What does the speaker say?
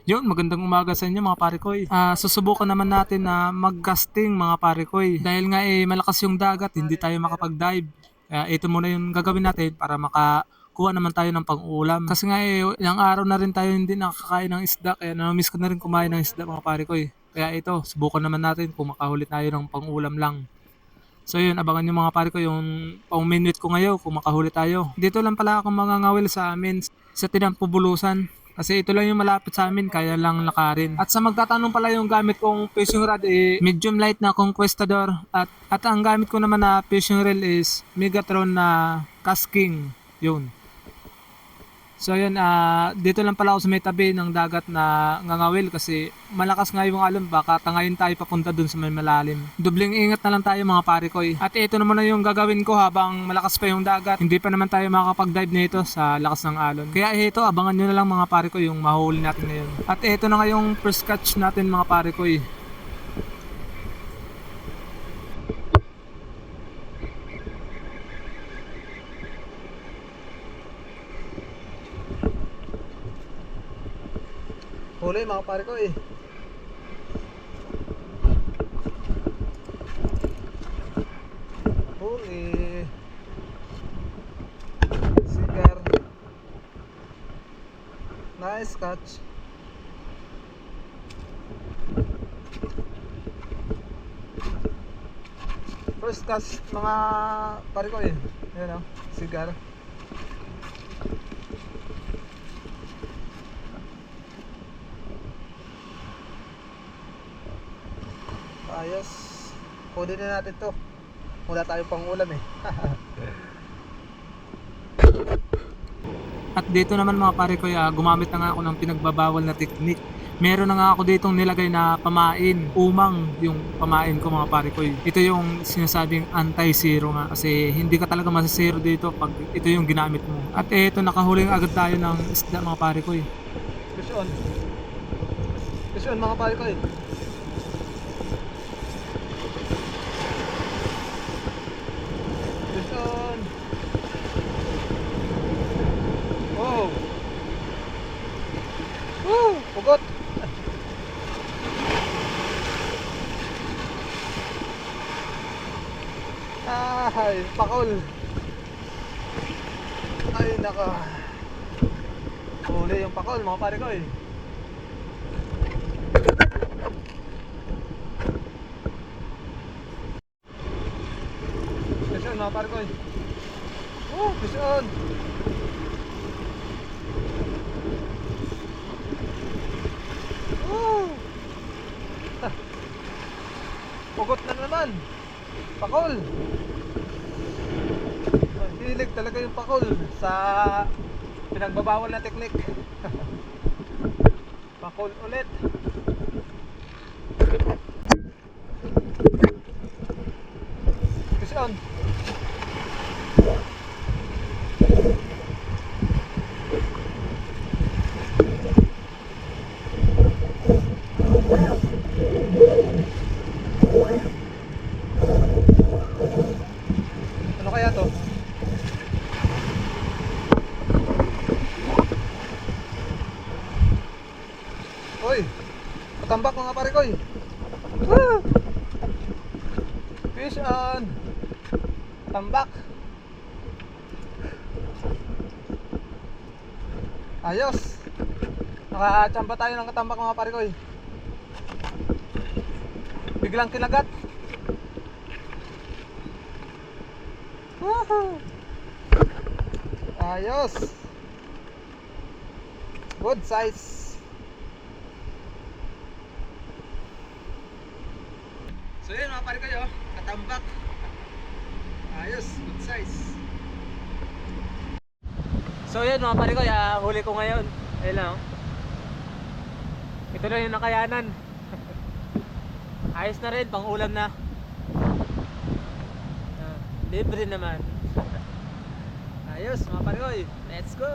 Yun, magandang umaga sa inyo mga pare koy. Susubukan naman natin na mag-casting mga pare koy. Dahil nga malakas yung dagat, hindi tayo makapag-dive. Kaya ito muna yung gagawin natin para makakuha naman tayo ng pang-ulam. Kasi nga ilang araw na rin tayo hindi nakakain ng isda. Kaya na-miss ko na rin kumain ng isda mga pare koy. Kaya ito, subukan naman natin kung makahuli tayo ng pang-ulam lang. So yun, abangan nyo mga pare ko yung pang-minute ko ngayon kung makahuli tayo. Dito lang pala ako mangangawil sa amin sa Tinampo Bulusan. Kasi ito lang yung malapit sa amin, kaya lang lakarin. At sa magtatanong pala yung gamit kong fishing rod, medium light na Conquistador. At ang gamit ko naman na fishing reel is Megatron na Casking. Yun. So yun, dito lang pala ako sa may tabi ng dagat na ngangawil kasi malakas nga yung alon, baka tangayin tayo papunta dun sa may malalim. Dubling ingat na lang tayo mga pare ko. At ito naman na yung gagawin ko habang malakas pa yung dagat. Hindi pa naman tayo makakapag-dive nito sa lakas ng alon. Kaya ito, abangan nyo na lang mga pare ko yung mahuli natin ngayon. At ito na nga yung first catch natin mga pare ko. Huli mga pare ko. Huli. Sigar. Nice catch. First catch mga pare ko. Ayan o, sigar. Ayos. Kunin na natin to. Wala tayong pang ulam At dito naman mga pare ko, gumamit na nga ako ng pinagbabawal na technique. Meron na nga ako ditong nilagay na pamain, umang yung pamain ko mga pare ko. Ito yung sinasabing anti-zero nga kasi hindi ka talaga masasero dito pag ito yung ginamit mo. At ito, nakahuling agad tayo ng isda mga pare ko. Fish on. Fish on mga pare ko. Fish on. Oh. Pugot. Ay, pakol. Ay, naka. Huli yung pakol mga pare ko. Fish on mga pare ko. Fish on. Pugot na naman. Pakol. Hilig talaga yung pakol sa pinagbabawal na teknik. Pakol ulit. Fish on. Ano kaya to? Oy, patambak mga pare ko. Fish on. Tambak. Ayos. Nakachamba tayo ng katambak mga pare ko. Biglang kinagat. Ayos. Good size. So yun mga pare kayo, katambak. Ayos, good size. So yun mga pare ko, huli ko ngayon. Ayun lang. Ito na yung nakayanan. Ayos na rin, pang ulam na. Libre naman. Ayos mga pare ko, let's go.